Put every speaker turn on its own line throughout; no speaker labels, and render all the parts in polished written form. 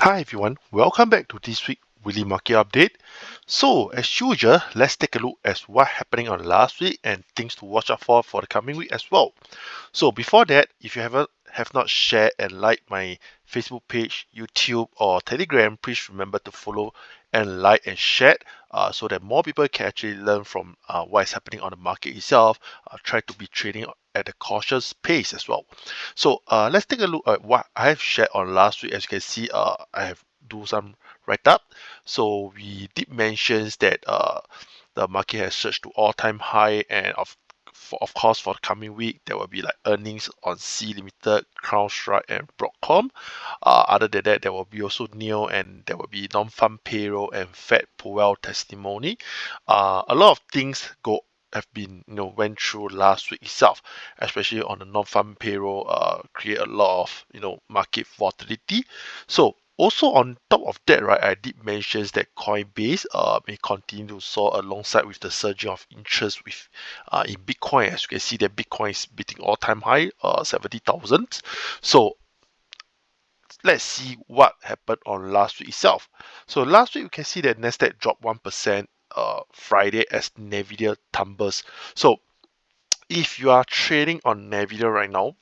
Hi everyone, welcome back to this week weekly market update. So as usual, let's take a look at what happening on last week and things to watch out for the coming week as well. So before that, if you have not shared and liked my Facebook page, YouTube or Telegram, please remember to follow and like and share so that more people can actually learn from what is happening on the market itself. Try to be trading at a cautious pace as well. So let's take a look at what I have shared on last week. As you can see, I have do some write up. So we did mention that the market has surged to all-time high, and of course for the coming week there will be like earnings on C Limited, CrowdStrike and Broadcom. Other than that, there will be also NEO, and there will be non-farm payroll and Fed Powell testimony. A lot of things have been went through last week itself, especially on the non-farm payroll. Create a lot of market volatility. So also on top of that, right, I did mention that Coinbase may continue to soar alongside with the surging of interest with in Bitcoin. As you can see, that Bitcoin is beating all-time high, 70,000. So let's see what happened on last week itself. So last week we can see that Nasdaq dropped 1% Friday as Nvidia tumbles. So if you are trading on Nvidia right now,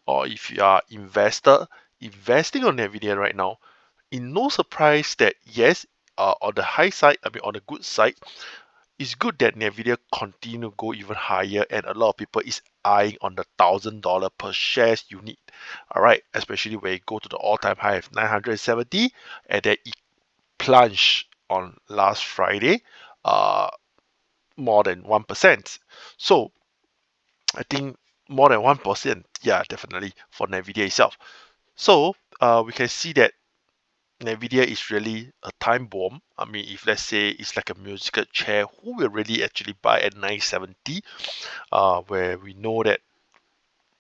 or if you are investing on Nvidia right now, in no surprise that yes, on the high side, I mean on the good side, it's good that Nvidia continue to go even higher, and a lot of people is eyeing on the $1,000 per shares unit. All right, especially when it go to the all-time high of 970, and then it plunged on last Friday, uh, more than 1%. So I think more than 1%, yeah, definitely for Nvidia itself. So we can see that Nvidia is really a time bomb. I mean, if let's say it's like a musical chair, who will really actually buy at 970? Where we know that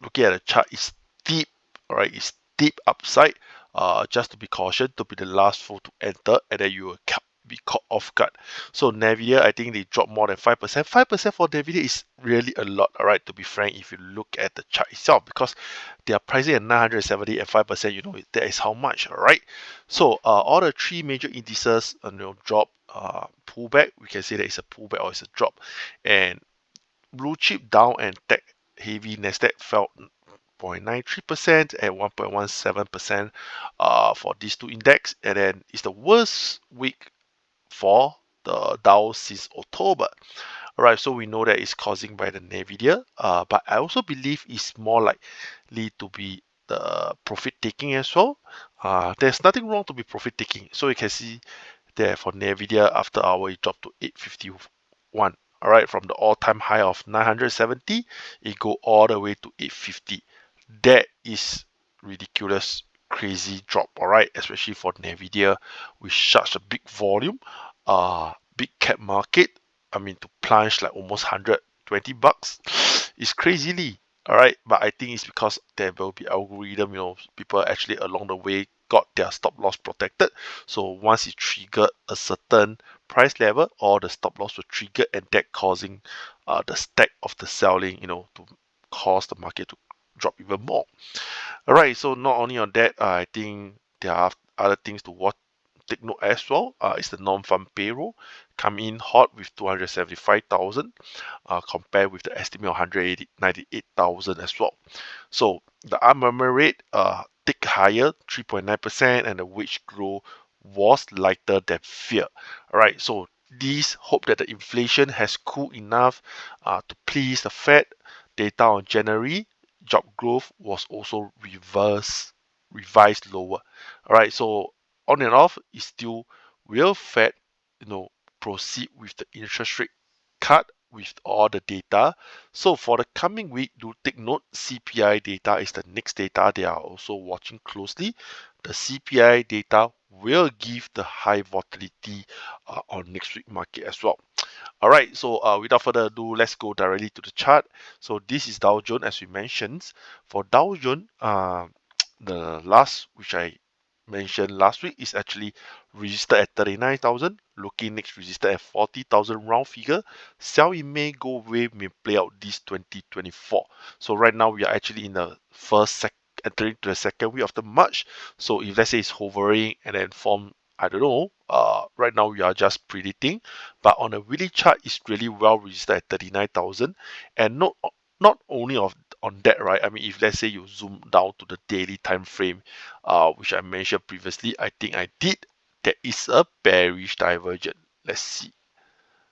looking at the chart is steep, alright, it's steep upside. Just to be cautious, to be the last fool to enter, and then you will be caught off guard. So Nvidia, I think they dropped more than 5%. 5% for Nvidia is really a lot, alright, to be frank, if you look at the chart itself, because they are pricing at 970 and 5%, that is how much, alright. So all the three major indices, drop, pullback. We can say that it's a pullback or it's a drop, and blue chip down and tech heavy Nasdaq fell 0.93% and 1.17% for these two index, and then it's the worst week for the Dow since October. Alright, so we know that it's causing by the Nvidia, but I also believe it's more likely to be the profit taking as well. There's nothing wrong to be profit taking. So you can see there for Nvidia after hour it dropped to 851. Alright, from the all-time high of 970, it go all the way to 850. That is ridiculous, crazy drop. Alright, especially for Nvidia with such a big volume, big cap market. I mean, to plunge like almost $120 is crazily. Alright, but I think it's because there will be algorithm, people actually along the way got their stop loss protected. So once it triggered a certain price level, all the stop loss will trigger, and that causing the stack of the selling, to cause the market to drop even more. Alright, so not only on that, I think there are other things to watch, take note as well. It's the non-farm payroll come in hot with 275,000, compared with the estimate of 198,000 as well. So the unemployment rate tick higher, 3.9%, and the wage growth was lighter than fear. Alright, so these hope that the inflation has cooled enough to please the Fed. Data on January job growth was also revised lower. Alright, so on and off is still will Fed proceed with the interest rate cut with all the data. So for the coming week, do take note, CPI data is the next data they are also watching closely. The CPI data will give the high volatility on next week market as well. Alright, so without further ado, let's go directly to the chart. So this is Dow Jones, as we mentioned. For Dow Jones, the last which I mentioned last week is actually registered at 39,000. Looking next registered at 40,000 round figure. Sell in May, go wave may play out this 2024. So right now we are actually in the entering to the second week of the March. So if let's say it's hovering and then form, I don't know, right now we are just predicting, but on a weekly chart it's really well resisted at 39,000. And not only on that, right? I mean, if let's say you zoom down to the daily time frame, which I mentioned previously, I think I did, there is a bearish divergence. Let's see.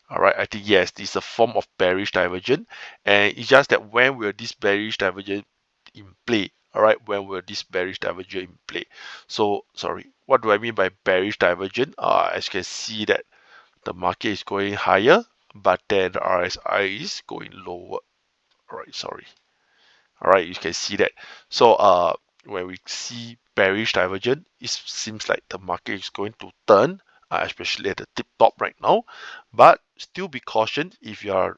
All right, I think yes, this is a form of bearish divergence, and it's just that when will this bearish divergence in play? All right, when will this bearish divergence in play? So sorry, what do I mean by bearish divergence? As you can see that the market is going higher, but then the RSI is going lower. All right, sorry. All right, you can see that. So when we see bearish divergence, it seems like the market is going to turn, especially at the tip top right now. But still be cautioned if you are,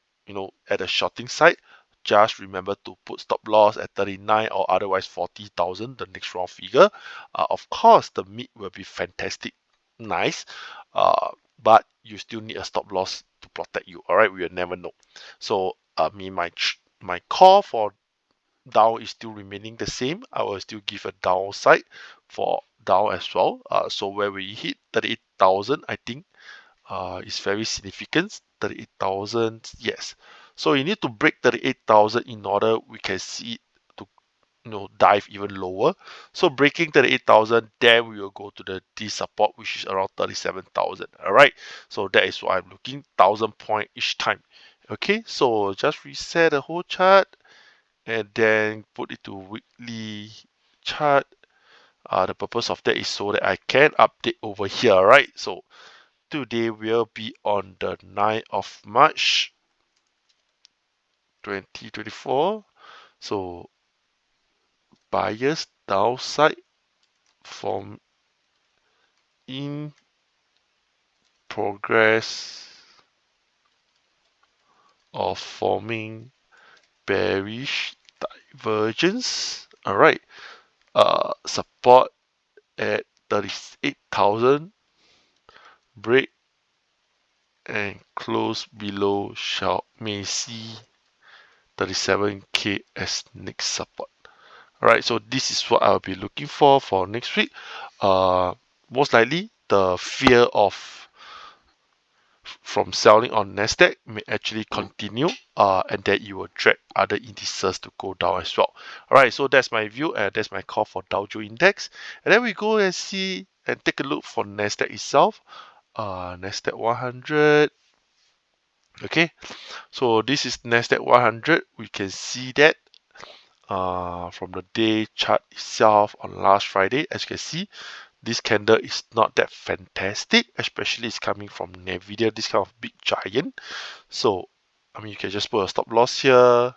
at the shorting side. Just remember to put stop loss at 39 or otherwise 40,000, the next round figure. Of course, the mid will be fantastic, nice, but you still need a stop loss to protect you. All right, we will never know. So, my call for Dow is still remaining the same. I will still give a downside for Dow as well. So where we hit 38,000, I think is very significant. 38,000, yes. So you need to break 38,000 in order we can see it to dive even lower. So breaking 38,000, then we will go to the D support, which is around 37,000. All right. So that is what I'm looking, 1,000 point each time. Okay. So just reset the whole chart and then put it to weekly chart. The purpose of that is so that I can update over here, right? So today will be on the 9th of March 2024. So buyers downside from in progress of forming bearish divergence. All right. Support at 38,000, break and close below may see 37k as next support. Alright, so this is what I'll be looking for next week. Most likely the fear of from selling on Nasdaq may actually continue, and that you will drag other indices to go down as well. Alright, so that's my view and that's my call for Dow Jones Index. And then we go and see and take a look for Nasdaq itself. Nasdaq 100. Okay, so this is Nasdaq 100. We can see that from the day chart itself on last Friday. As you can see, this candle is not that fantastic, especially it's coming from Nvidia, this kind of big giant. So I mean, you can just put a stop loss here. All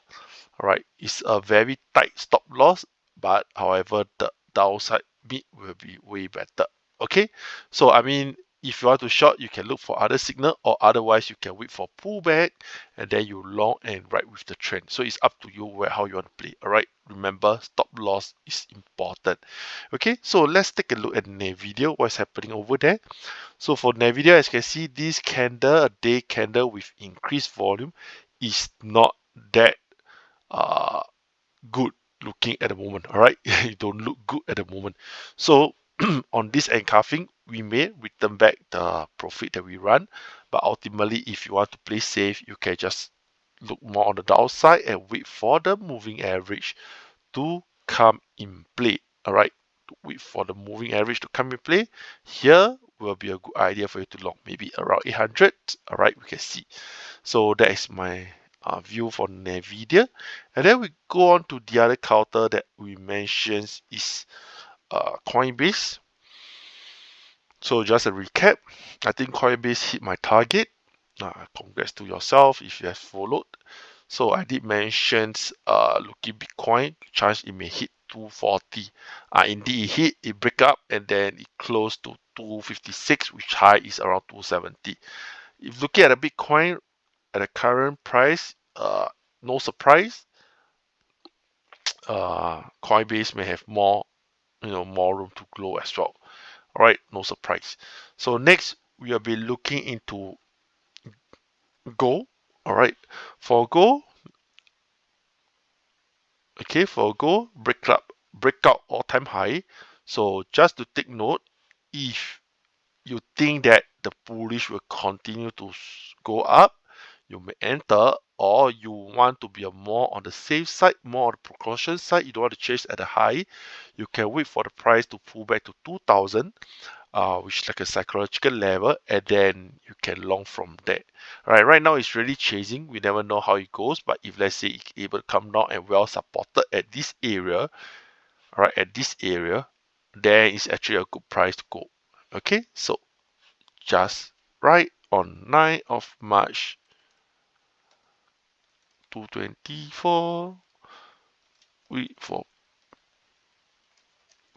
right, it's a very tight stop loss, but however the downside mid will be way better. Okay, so I mean, if you want to short, you can look for other signal, or otherwise you can wait for pullback and then you long and ride with the trend. So it's up to you how you want to play. All right, remember stop loss is important. Okay, so let's take a look at Nvidia, what's happening over there. So for Nvidia, as you can see, this candle, a day candle with increased volume, is not that uh, good looking at the moment. All right, it don't look good at the moment. So on this engulfing, we may return back the profit that we run, but ultimately, if you want to play safe, you can just look more on the downside and wait for the moving average to come in play. All right, wait for the moving average to come in play. Here will be a good idea for you to long, maybe around 800. All right, we can see. So that is my view for Nvidia. And then we go on to the other counter that we mentioned is Coinbase. So just a recap, I think Coinbase hit my target. Congrats to yourself if you have followed. So I did mention looking Bitcoin, chance it may hit 240. Indeed it hit, it break up and then it closed to 256, which high is around 270. If looking at a Bitcoin at the current price, no surprise, Coinbase may have more room to grow as well. All right, no surprise. So next we will be looking into gold. All right, for gold, okay, for gold, breakout all-time high. So just to take note, if you think that the bullish will continue to go up, you may enter, or you want to be a more on the safe side, more on the precaution side, you don't want to chase at a high, you can wait for the price to pull back to 2000, which is like a psychological level, and then you can long from there. All right, right now it's really chasing. We never know how it goes, but if let's say it's able to come down and well supported at this area, all right, at this area, then it's actually a good price to go. Okay, so just right on 9th of March 2024, wait for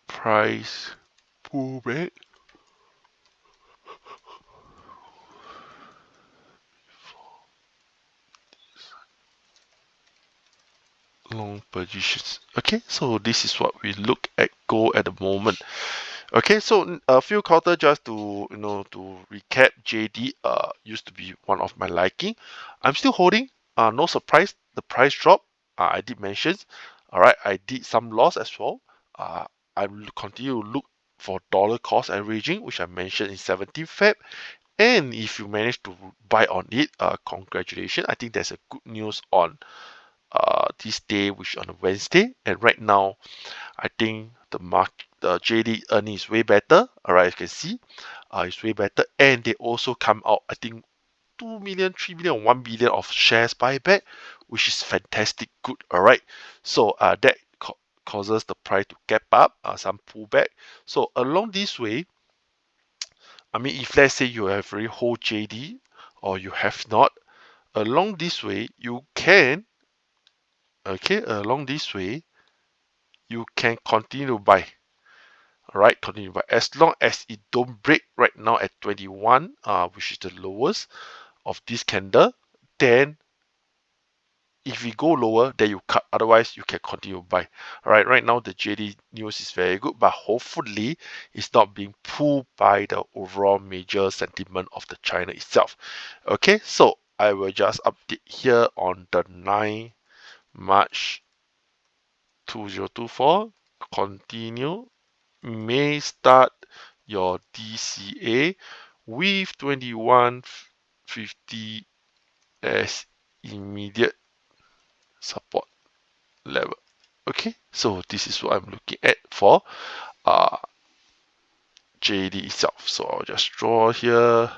price pullback. Long positions. Okay, so this is what we look at gold at the moment. Okay, so a few quarter just to to recap. JD used to be one of my liking. I'm still holding. No surprise, the price drop. I did mention. All right, I did some loss as well. I will continue to look for dollar cost averaging, which I mentioned in 17th Feb. And if you manage to buy on it, congratulations. I think there's a good news on this day, which on a Wednesday. And right now, I think the JD earning is way better. All right, you can see, it's way better. And they also come out, I think, 2 million, 3 million, 1 billion of shares buyback, which is fantastic. Good. All right. So that causes the price to gap up, some pullback. So along this way, I mean, if let's say you have already hold JD or you have not, along this way you can, okay, along this way you can continue to buy. All right, continue to buy as long as it don't break right now at 21, which is the lowest of this candle. Then if we go lower, then you cut. Otherwise, you can continue to buy. All right, right now the JD news is very good, but hopefully it's not being pulled by the overall major sentiment of the China itself. Okay, so I will just update here on the 9 March 2024. Continue. May start your DCA with 2150 as immediate support level. Okay, so this is what I'm looking at for uh, JD itself. So I'll just draw here.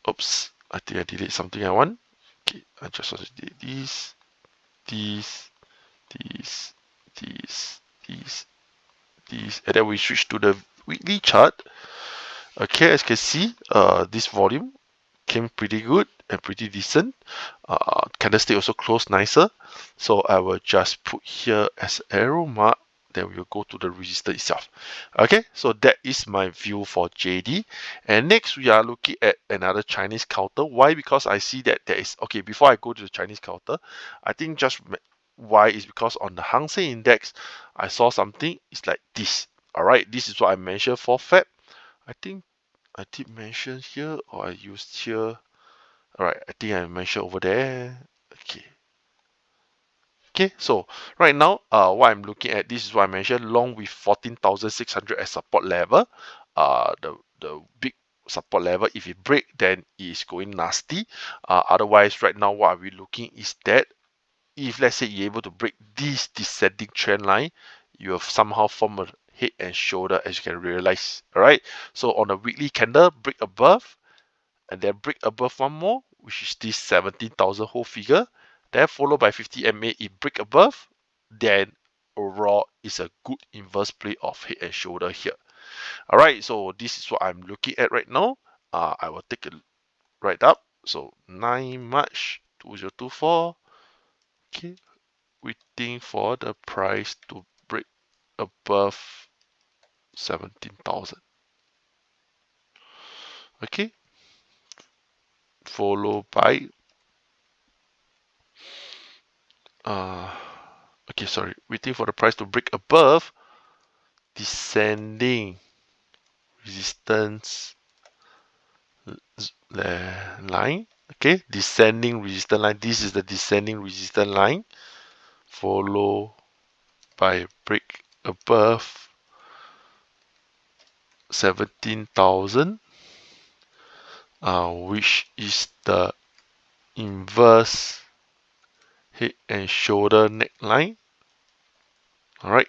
Oops, I think I deleted something I want. Okay, I just want to delete these, these, these, these, and then we switch to the weekly chart. Okay, as you can see, this volume came pretty good and pretty decent. Candlestick also closed nicer. So I will just put here as arrow mark. Then we will go to the resistance itself. Okay, so that is my view for JD. And next we are looking at another Chinese counter. Why? Because I see that there is, okay, before I go to the Chinese counter, I think just why is because on the Hang Seng Index, I saw something, it's like this. All right, this is what I mentioned for Feb. I think I did mention here or I used here. Alright, I think I mentioned over there. Okay. Okay, so right now, what I'm looking at, this is what I mentioned, long with 14,600 as support level. The big support level, if it break, then it's going nasty. Otherwise, right now, what are we looking is that if let's say you're able to break this descending trend line, you have somehow formed a head and shoulder, as you can realize. All right, so on a weekly candle, break above and then break above one more, which is this 17,000 whole figure, then followed by 50 MA. If break above, then overall is a good inverse play of head and shoulder here. All right, so this is what I'm looking at right now. I will take a right up. So 9 March 2024. Okay, waiting for the price to break above 17,000. Okay, followed by okay, sorry, waiting for the price to break above descending resistance line. Okay, descending resistance line. This is the descending resistance line, followed by break above 17,000, which is the inverse head and shoulder neckline. Alright,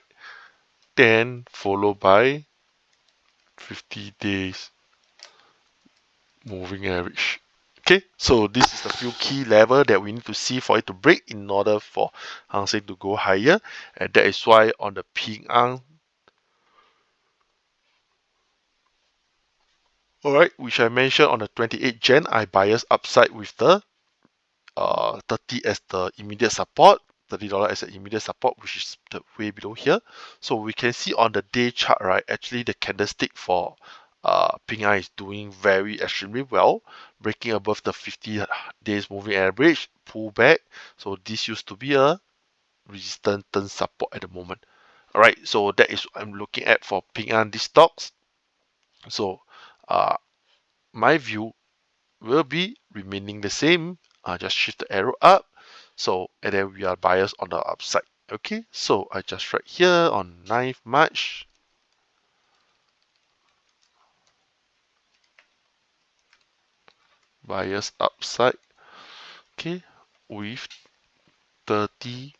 then followed by 50 days moving average. Okay, so this is the few key level that we need to see for it to break in order for Hang Seng to go higher, and that is why on the Ping An, alright, which I mentioned on the 28th Jan, I bias upside with the 30 as the immediate support, $30 as an immediate support, which is the way below here. So we can see on the day chart, right, actually the candlestick for Ping An is doing very extremely well, breaking above the 50 days moving average, pull back. So this used to be a resistance turn support at the moment. Alright, so that is what I'm looking at for Ping An these stocks. So my view will be remaining the same. Just shift the arrow up. So, and then we are biased on the upside. Okay, so I just write here on 9th March. Bias upside. Okay, with 30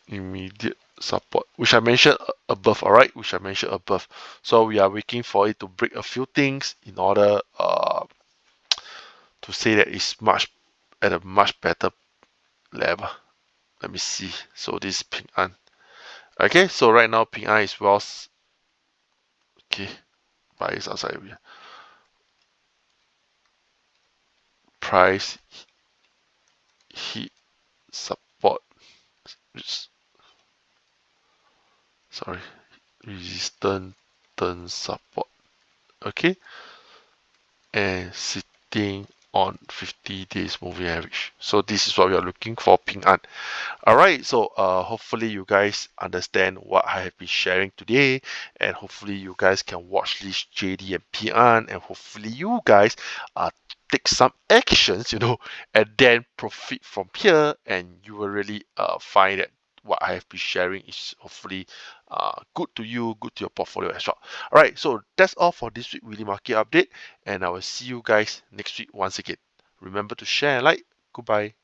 immediate support, which I mentioned above, alright, which I mentioned above. So we are waiting for it to break a few things in order to say that it's much at a much better level. Let me see. So this is Ping An. Okay, so right now Ping An is well. Okay, bias outside area. Price hit support. Sorry, resistance turn support. Okay, and sitting on 50 days moving average. So this is what we are looking for Ping An. Alright, so hopefully you guys understand what I have been sharing today, and hopefully you guys can watch this JD and Ping An, and hopefully you guys take some actions, and then profit from here, and you will really find that what I have been sharing is hopefully good to you, good to your portfolio as well. Alright, so that's all for this week Weekly Market Update, and I will see you guys next week once again. Remember to share and like. Goodbye.